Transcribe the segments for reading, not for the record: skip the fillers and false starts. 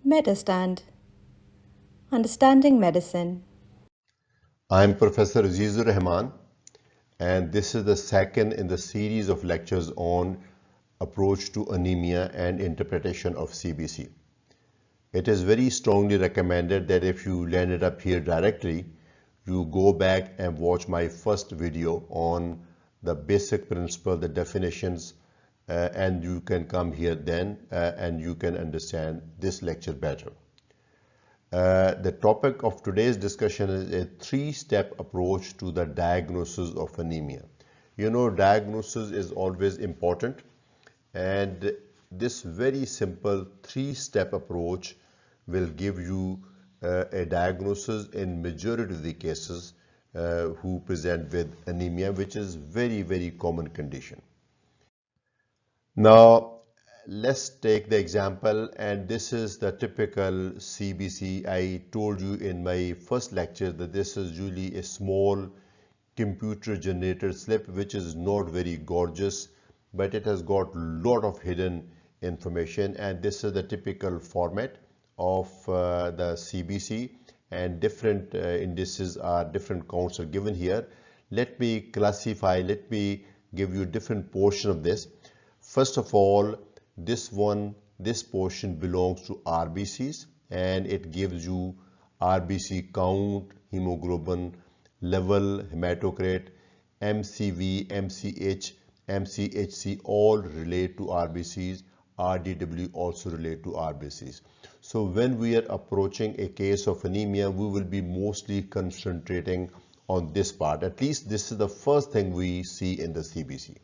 MetaStand Understanding Medicine. I'm Professor Azizur Rahman, and this is the second in the series of lectures on approach to anemia and interpretation of CBC. It is very strongly recommended that if you landed up here directly, you go back and watch my first video on the basic principle, the definitions, and you can come here then and you can understand this lecture better. The topic of today's discussion is a three-step approach to the diagnosis of anemia. You know, diagnosis is always important, and this very simple three-step approach will give you a diagnosis in majority of the cases who present with anemia, which is very common condition. Now, let's take the example, and this is the typical CBC. I told you in my first lecture that this is usually a small computer generated slip, which is not very gorgeous, but it has got a lot of hidden information, and this is the typical format of the CBC, and different indices are different counts are given here. Let me classify, let me give you different portion of this. First of all, this portion belongs to RBCs, and it gives you RBC count, hemoglobin level, hematocrit, MCV, MCH, MCHC all relate to RBCs. RDW also relate to RBCs. So when we are approaching a case of anemia, we will be mostly concentrating on this part. At least this is the first thing we see in the CBC.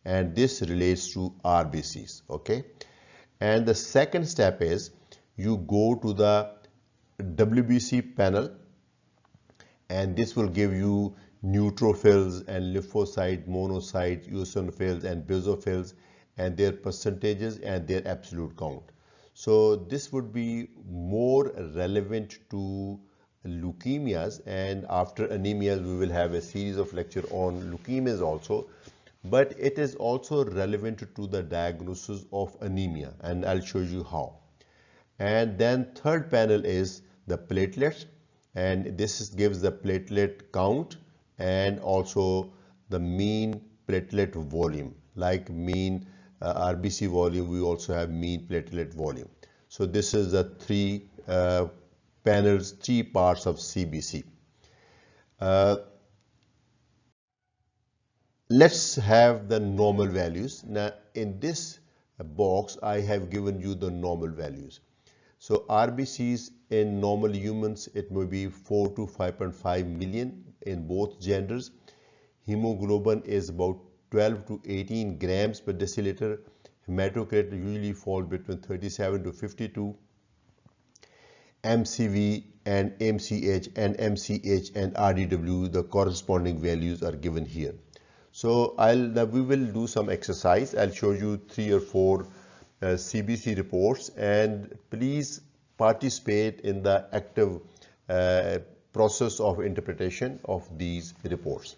And this relates to RBCs, okay? And the second step is you go to the WBC panel, and this will give you neutrophils and lymphocyte, monocyte, eosinophils and basophils and their percentages and their absolute count. So this would be more relevant to leukemias, and after anemias we will have a series of lecture on leukemias also, but it is also relevant to the diagnosis of anemia, and I'll show you how. And then third panel is the platelets, and this gives the platelet count and also the mean platelet volume. Like mean RBC volume, we also have mean platelet volume. So this is the three panels, three parts of CBC. Let's have the normal values. Now in this box I have given you the normal values. So RBCs in normal humans, it may be 4 to 5.5 million in both genders. Hemoglobin is about 12 to 18 grams per deciliter. Hematocrit usually falls between 37 to 52. MCV and MCH and MCH and RDW, the corresponding values are given here. So we will do some exercise. I'll show you 3 or 4 CBC reports, and please participate in the active process of interpretation of these reports.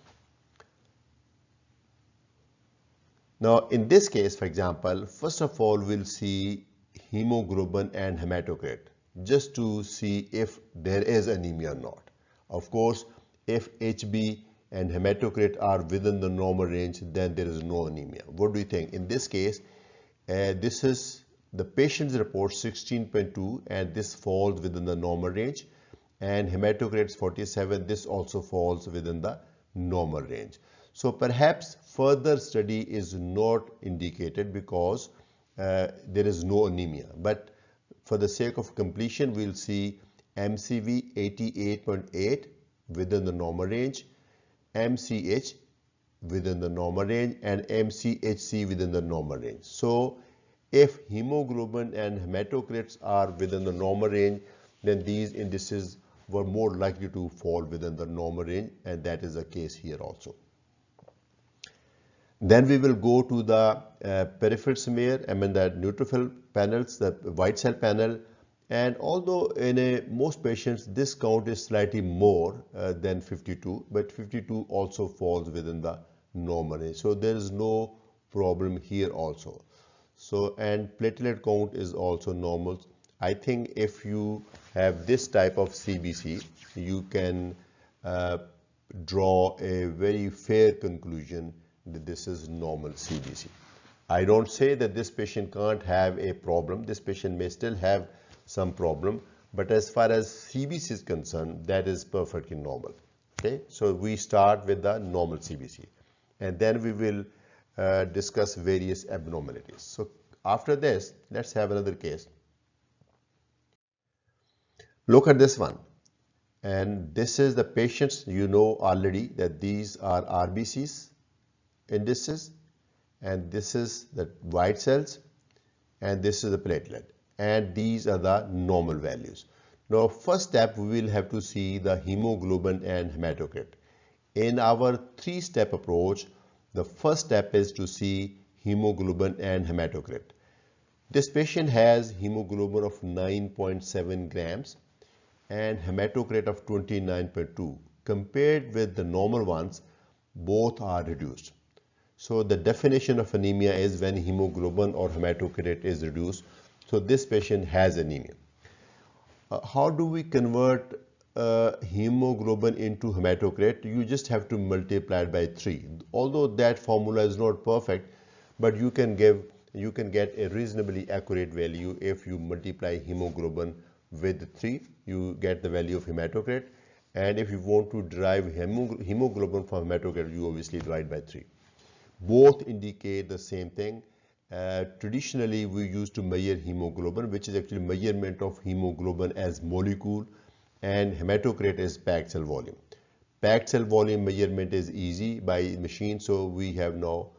Now in this case, for example, first of all we'll see hemoglobin and hematocrit just to see if there is anemia or not. Of course, if HB and hematocrit are within the normal range, then there is no anemia. What do you think? In this case, this is the patient's report 16.2, and this falls within the normal range, and hematocrit is 47. This also falls within the normal range. So perhaps further study is not indicated because there is no anemia, but for the sake of completion we'll see MCV 88.8 within the normal range, MCH within the normal range, and MCHC within the normal range. So if hemoglobin and hematocrits are within the normal range, then these indices were more likely to fall within the normal range, and that is the case here also. Then we will go to the peripheral smear, the neutrophil panels, the white cell panel, and although in most patients this count is slightly more than 52, but 52 also falls within the normal range. So there is no problem here also. So, and platelet count is also normal. I think if you have this type of CBC, you can draw a very fair conclusion that this is normal CBC. I don't say that this patient can't have a problem. This patient may still have some problem, but as far as CBC is concerned, that is perfectly normal. Okay, so we start with the normal CBC, and then we will discuss various abnormalities. So after this, let's have another case. Look at this one. And this is the patients, you know already that these are RBCs indices, and this is the white cells, and this is the platelet, and these are the normal values. Now, first step, we will have to see the hemoglobin and hematocrit. In our three-step approach, the first step is to see hemoglobin and hematocrit. This patient has hemoglobin of 9.7 grams and hematocrit of 29.2. Compared with the normal ones, both are reduced. So the definition of anemia is when hemoglobin or hematocrit is reduced. So this patient has anemia. How do we convert hemoglobin into hematocrit? You just have to multiply it by 3. Although that formula is not perfect, but you can get a reasonably accurate value if you multiply hemoglobin with 3. You get the value of hematocrit, and if you want to derive hemoglobin from hematocrit, you obviously divide by 3. Both indicate the same thing. Traditionally, we used to measure hemoglobin, which is actually measurement of hemoglobin as molecule, and hematocrit is packed cell volume. Packed cell volume measurement is easy by machine, so we have now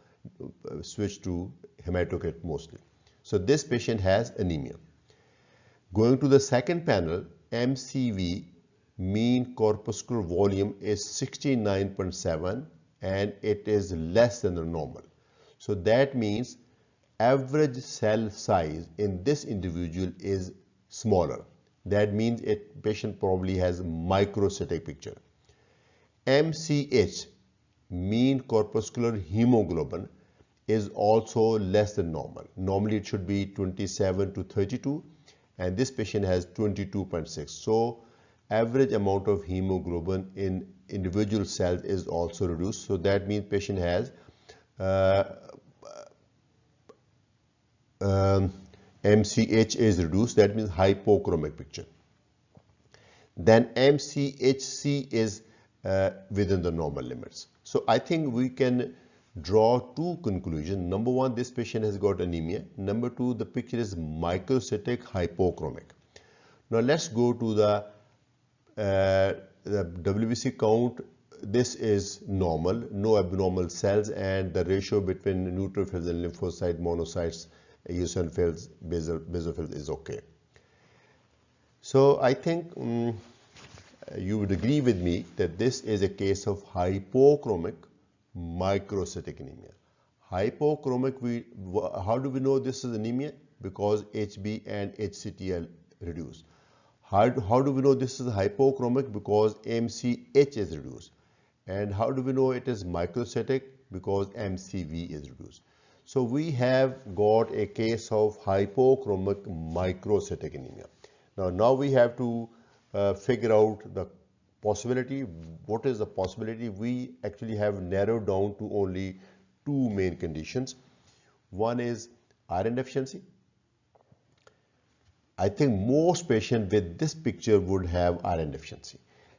switched to hematocrit mostly. So this patient has anemia. Going to the second panel, MCV, mean corpuscular volume, is 69.7, and it is less than the normal. So that means average cell size in this individual is smaller. That means a patient probably has microcytic picture. MCH, mean corpuscular hemoglobin, is also less than normal. Normally it should be 27 to 32, and this patient has 22.6. So average amount of hemoglobin in individual cells is also reduced. So that means patient has MCH is reduced. That means hypochromic picture. Then MCHC is within the normal limits. So I think we can draw two conclusions. Number one, this patient has got anemia. Number two, the picture is microcytic hypochromic. Now let's go to the WBC count. This is normal, no abnormal cells, and the ratio between neutrophils and lymphocyte, monocytes, eosinophils, basophils is okay. So I think you would agree with me that this is a case of hypochromic microcytic anemia. Hypochromic, how do we know this is anemia? Because HB and HCT are reduced. How do we know this is hypochromic? Because MCH is reduced. And how do we know it is microcytic? Because MCV is reduced. So we have got a case of hypochromic microcytic anemia. Now we have to figure out the possibility. What is the possibility? We actually have narrowed down to only two main conditions. One is iron deficiency. I think most patients with this picture would have iron deficiency.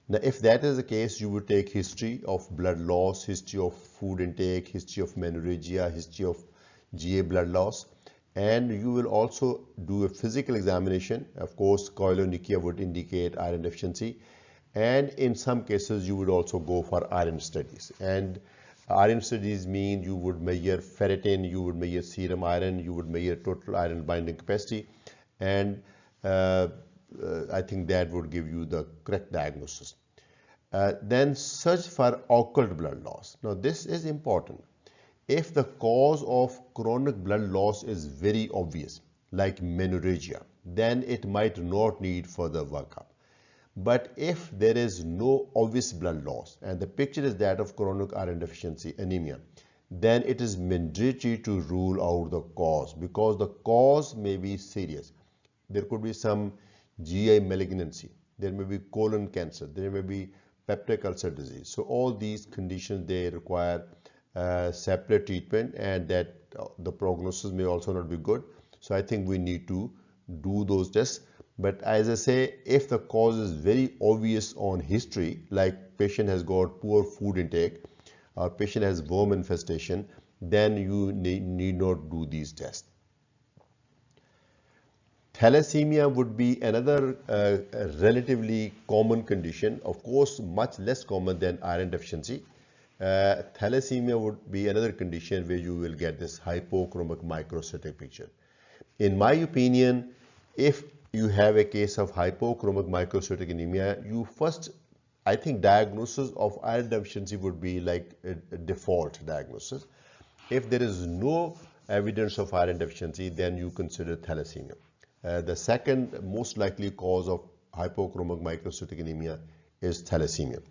Now, if that is the case, you would take history of blood loss, history of food intake, history of menorrhagia, history of GA blood loss, and you will also do a physical examination. Of course, koilonychia would indicate iron deficiency, and in some cases, you would also go for iron studies. And iron studies mean you would measure ferritin, you would measure serum iron, you would measure total iron binding capacity, and I think that would give you the correct diagnosis. Then search for occult blood loss. Now this is important. If the cause of chronic blood loss is very obvious, like menorrhagia, then it might not need further workup. But if there is no obvious blood loss and the picture is that of chronic iron deficiency anemia, then it is mandatory to rule out the cause, because the cause may be serious. there could be some GI malignancy, there may be colon cancer, there may be peptic ulcer disease. So all these conditions, they require separate treatment, and that the prognosis may also not be good. So I think we need to do those tests. But as I say, if the cause is very obvious on history, like patient has got poor food intake or patient has worm infestation, then you need not do these tests. Thalassemia would be another relatively common condition, of course much less common than iron deficiency. Thalassemia would be another condition where you will get this hypochromic microcytic picture. In my opinion, if you have a case of hypochromic microcytic anemia, you first, I think diagnosis of iron deficiency would be like a default diagnosis. If there is no evidence of iron deficiency, then you consider thalassemia. The second most likely cause of hypochromic microcytic anemia is thalassemia.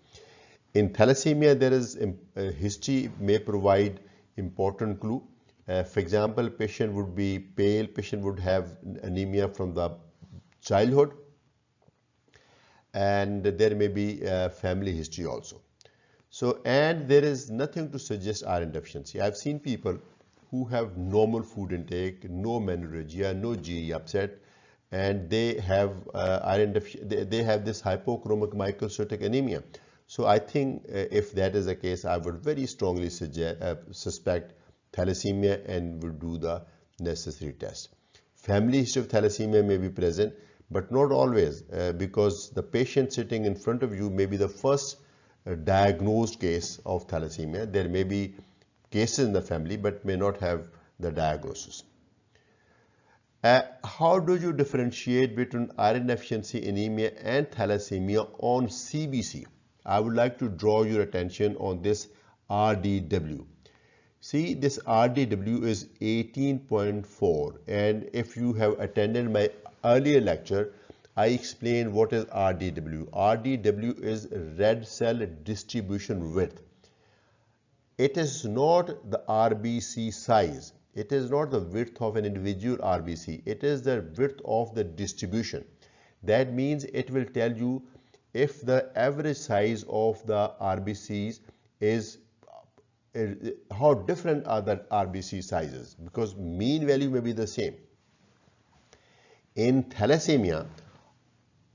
In thalassemia, there is history may provide important clue. For example, patient would be pale, patient would have anemia from the childhood, and there may be family history also. So, and there is nothing to suggest iron deficiency. I've seen people who have normal food intake, no menorrhagia, no GE upset, and they have iron deficiency. They have this hypochromic microcytic anemia. So I think if that is the case, I would very strongly suspect thalassemia and will do the necessary test. Family history of thalassemia may be present, but not always, because the patient sitting in front of you may be the first diagnosed case of thalassemia. There may be cases in the family, but may not have the diagnosis. How do you differentiate between iron deficiency anemia and thalassemia on CBC? I would like to draw your attention on this RDW. See, this RDW is 18.4, and if you have attended my earlier lecture, I explained what is RDW. RDW is red cell distribution width. It is not the RBC size. It is not the width of an individual RBC. It is the width of the distribution. That means it will tell you if the average size of the RBCs is how different are the RBC sizes, because mean value may be the same. In thalassemia,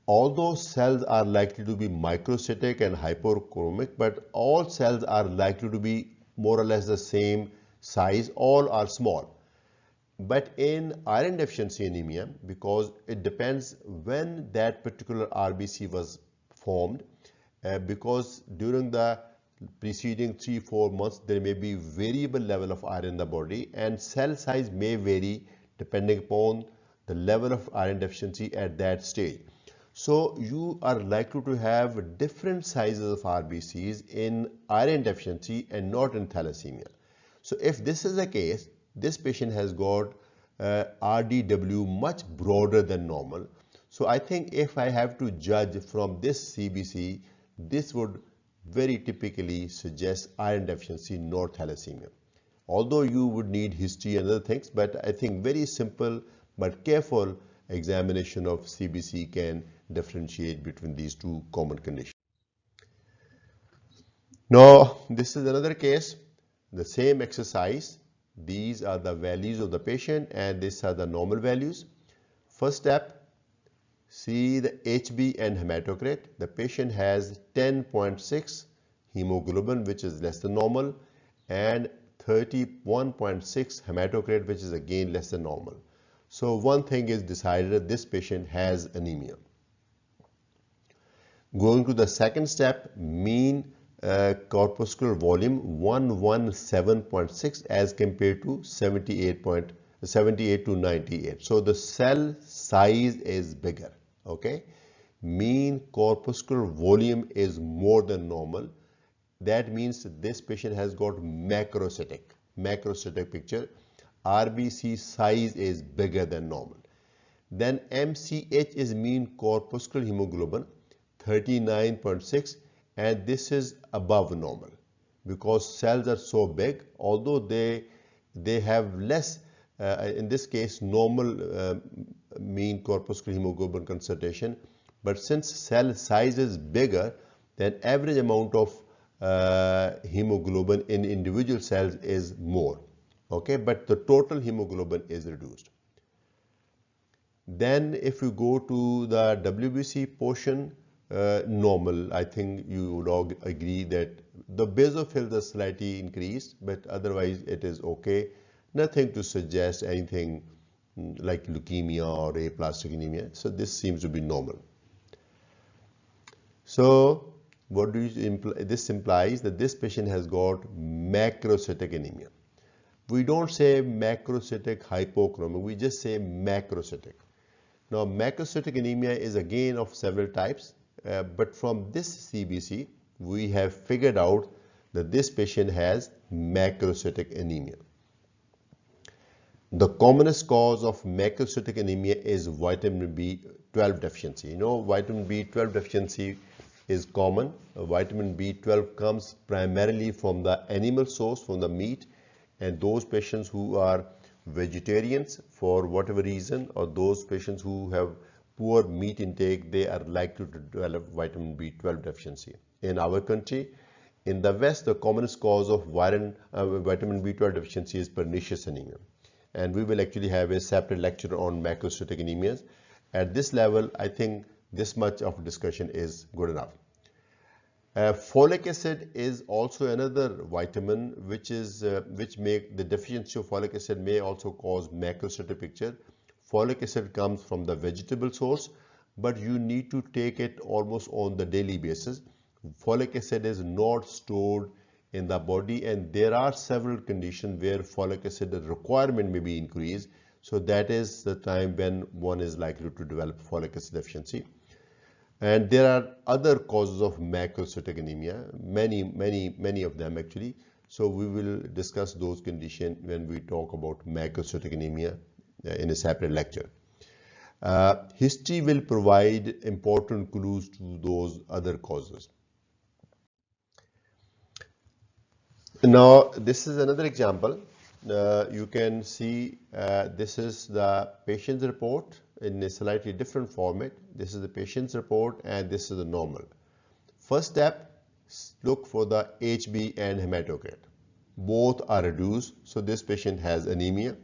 although cells are likely to be microcytic and hypochromic, but all cells are likely to be more or less the same size, all are small. But in iron deficiency anemia, because it depends when that particular RBC was formed, because during the preceding 3-4 months there may be variable level of iron in the body, and cell size may vary depending upon the level of iron deficiency at that stage. So you are likely to have different sizes of RBCs in iron deficiency and not in thalassemia. So if this is the case, this patient has got RDW much broader than normal. So I think if I have to judge from this CBC, this would very typically suggest iron deficiency, not thalassemia. Although you would need history and other things, but I think very simple but careful examination of CBC can differentiate between these two common conditions. Now, this is another case, the same exercise. These are the values of the patient and these are the normal values. First step, see the HB and hematocrit. The patient has 10.6 hemoglobin, which is less than normal, and 31.6 hematocrit, which is again less than normal. So one thing is decided that this patient has anemia. Going to the second step, mean corpuscular volume 117.6 as compared to 78 to 98. So the cell size is bigger. Okay, mean corpuscular volume is more than normal. That means this patient has got macrocytic picture. RBC size is bigger than normal. Then MCH is mean corpuscular hemoglobin 39.6, and this is above normal because cells are so big, although they have less in this case normal mean corpuscular hemoglobin concentration, but since cell size is bigger, then average amount of hemoglobin in individual cells is more. Okay, but the total hemoglobin is reduced. Then if you go to the WBC portion, normal, I think you would all agree that the basophils are slightly increased, but otherwise it is okay. Nothing to suggest anything like leukemia or aplastic anemia. So this seems to be normal. So what do you imply? This implies that this patient has got macrocytic anemia. We don't say macrocytic hypochromic, we just say macrocytic. Now, macrocytic anemia is again of several types, but from this CBC, we have figured out that this patient has macrocytic anemia. The commonest cause of macrocytic anemia is vitamin B12 deficiency. You know, vitamin B12 deficiency is common. Vitamin B12 comes primarily from the animal source, from the meat, and those patients who are vegetarians for whatever reason, or those patients who have poor meat intake, they are likely to develop vitamin B12 deficiency. In our country, in the West, the commonest cause of vitamin B12 deficiency is pernicious anemia. And we will actually have a separate lecture on macrocytic anemias. At this level, I think this much of discussion is good enough. Folic acid is also another vitamin which make the deficiency of folic acid may also cause macrocytic picture. Folic acid comes from the vegetable source, but you need to take it almost on the daily basis. Folic acid is not stored in the body, and there are several conditions where folic acid requirement may be increased. So that is the time when one is likely to develop folic acid deficiency. And there are other causes of macrocytic anemia, many of them actually. So we will discuss those conditions when we talk about macrocytic anemia in a separate lecture. History will provide important clues to those other causes. Now, this is another example. You can see this is the patient's report in a slightly different format. This is the patient's report and this is the normal. First step, look for the HB and hematocrit. Both are reduced, so this patient has anemia.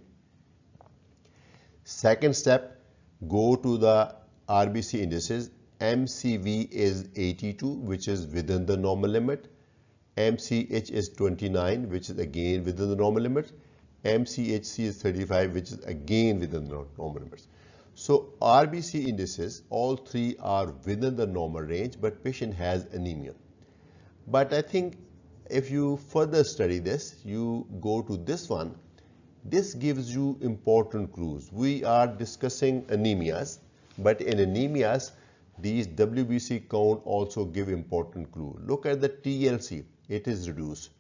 Second step, go to the RBC indices. MCV is 82, which is within the normal limit. MCH is 29, which is again within the normal limits. MCHC is 35, which is again within the normal limits. So RBC indices, all three are within the normal range, but patient has anemia. But I think if you further study this, you go to this one, this gives you important clues. We are discussing anemias, but in anemias, these WBC count also give important clue. Look at the TLC, it is reduced.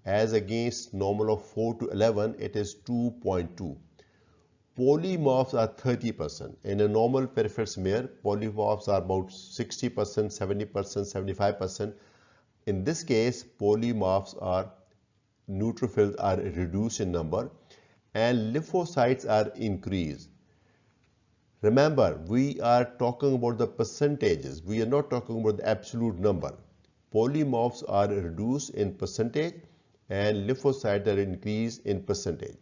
As against normal of 4 to 11, it is 2.2. Polymorphs are 30%. In a normal peripheral smear, polymorphs are about 60%, 70%, 75%. In this case, polymorphs are neutrophils are reduced in number and lymphocytes are increased. Remember, we are talking about the percentages. We are not talking about the absolute number. Polymorphs are reduced in percentage and lymphocytes are increased in percentage.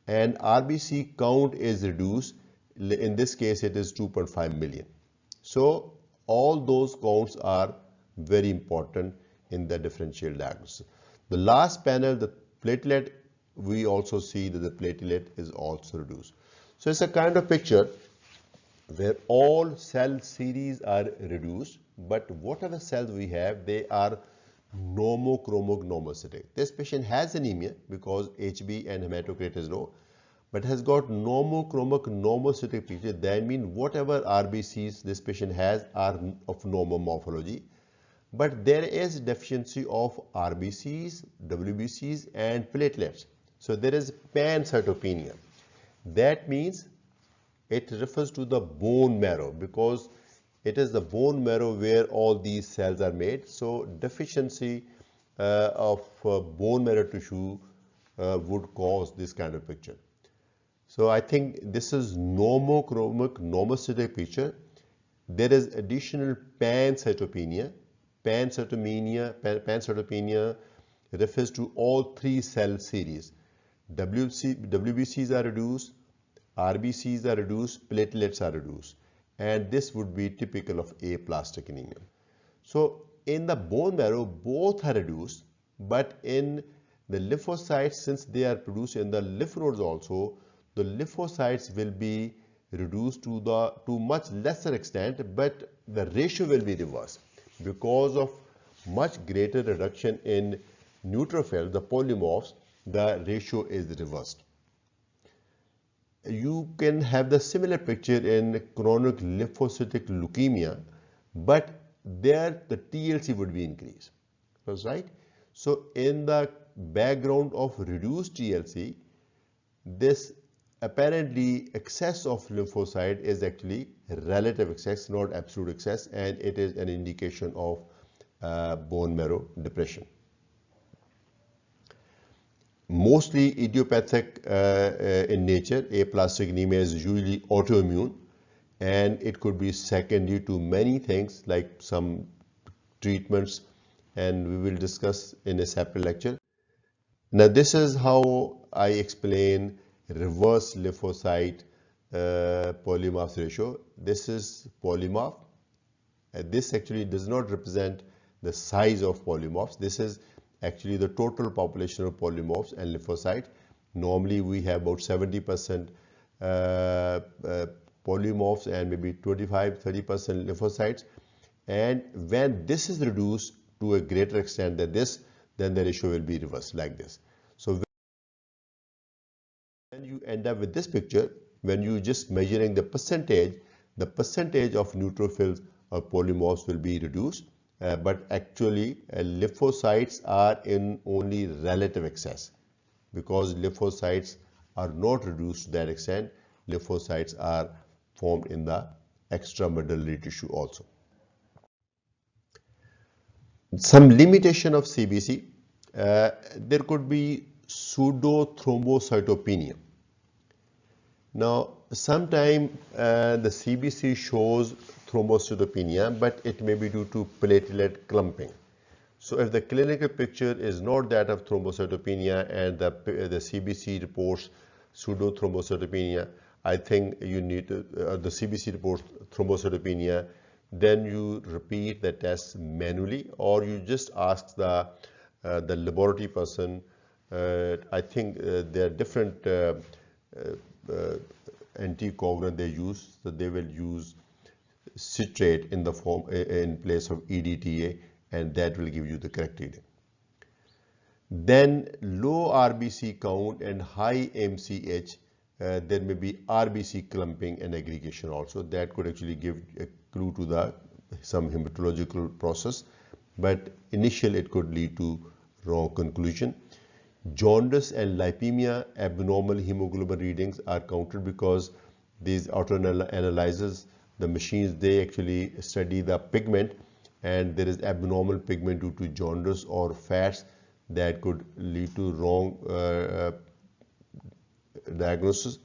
And RBC count is reduced. In this case, it is 2.5 million. So all those counts are very important in the differential diagnosis. The last panel, the platelet, we also see that the platelet is also reduced. So it's a kind of picture where all cell series are reduced, but whatever cells we have, they are normochromic normocytic. This patient has anemia because HB and hematocrit is low, but has got normochromic normocytic picture. That means whatever RBCs this patient has are of normal morphology, but there is deficiency of RBCs, WBCs and platelets. So there is pancytopenia. That means it refers to the bone marrow because it is the bone marrow where all these cells are made. So deficiency of bone marrow tissue would cause this kind of picture. So I think this is normochromic normocytic picture. There is additional pancytopenia. Pancytopenia refers to all three cell series. WBCs are reduced, RBCs are reduced, platelets are reduced, and this would be typical of aplastic anemia. So in the bone marrow, both are reduced, but in the lymphocytes, since they are produced in the lymph nodes also, the lymphocytes will be reduced to much lesser extent, but the ratio will be reversed because of much greater reduction in neutrophils, the polymorphs. The ratio is reversed. You can have the similar picture in chronic lymphocytic leukemia, but there the TLC would be increased. That's right. So in the background of reduced TLC, this apparently excess of lymphocyte is actually relative excess, not absolute excess, and it is an indication of bone marrow depression. Mostly idiopathic in nature. Aplastic anemia is usually autoimmune, and it could be secondary to many things like some treatments, and we will discuss in a separate lecture. Now this is how I explain reverse lymphocyte polymorph ratio. This is polymorph. This actually does not represent the size of polymorphs. This is actually the total population of polymorphs and lymphocytes. Normally we have about 70% polymorphs and maybe 25-30% lymphocytes. And when this is reduced to a greater extent than this, then the ratio will be reversed like this. So when you end up with this picture, when you just measuring the percentage of neutrophils or polymorphs will be reduced. But actually lymphocytes are in only relative excess because lymphocytes are not reduced to that extent. Lymphocytes are formed in the extramedullary tissue also. Some limitation of CBC, there could be pseudo-thrombocytopenia. Now, sometimes the CBC shows thrombocytopenia, but it may be due to platelet clumping. So if the clinical picture is not that of thrombocytopenia and the CBC reports pseudo-thrombocytopenia, I think you need the CBC reports thrombocytopenia, then you repeat the test manually, or you just ask the laboratory person. I think there are different anticoagulant they use, so they will use citrate in the form in place of EDTA, and that will give you the correct reading. Then low RBC count and high MCH, there may be RBC clumping and aggregation also. That could actually give a clue to some hematological process, but initially it could lead to wrong conclusion. Jaundice and lipemia, abnormal hemoglobin readings are counted because these autoanalyzers, the machines, they actually study the pigment, and there is abnormal pigment due to jaundice or fats that could lead to wrong diagnosis.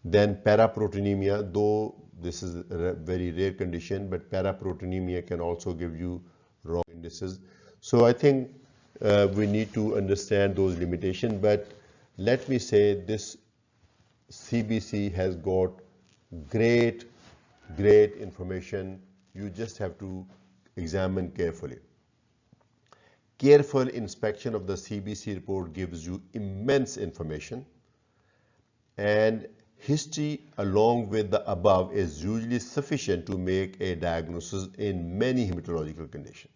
Then paraproteinemia, though this is a very rare condition, but paraproteinemia can also give you wrong indices. So I think we need to understand those limitations, but let me say this CBC has got great information. You just have to examine carefully. Careful inspection of the CBC report gives you immense information, and history along with the above is usually sufficient to make a diagnosis in many hematological conditions.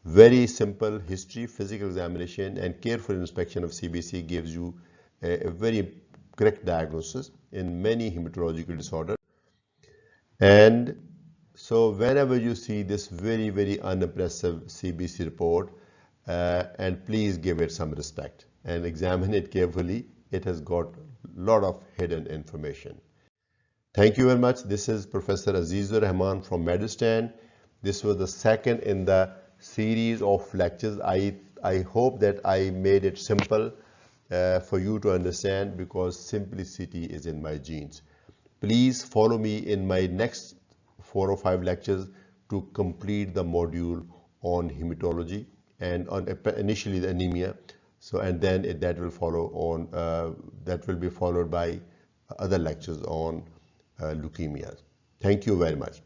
Very simple history, physical examination, and careful inspection of CBC gives you a very correct diagnosis in many hematological disorders. And so whenever you see this very unimpressive CBC report, and please give it some respect and examine it carefully. It has got a lot of hidden information. Thank you very much. This is Professor Azizur Rahman from Medistan. This was the second in the series of lectures. I hope that I made it simple for you to understand, because simplicity is in my genes. Please follow me in my next 4 or 5 lectures to complete the module on hematology and on initially the anemia. So, and then that will follow on, that will be followed by other lectures on leukemias. Thank you very much.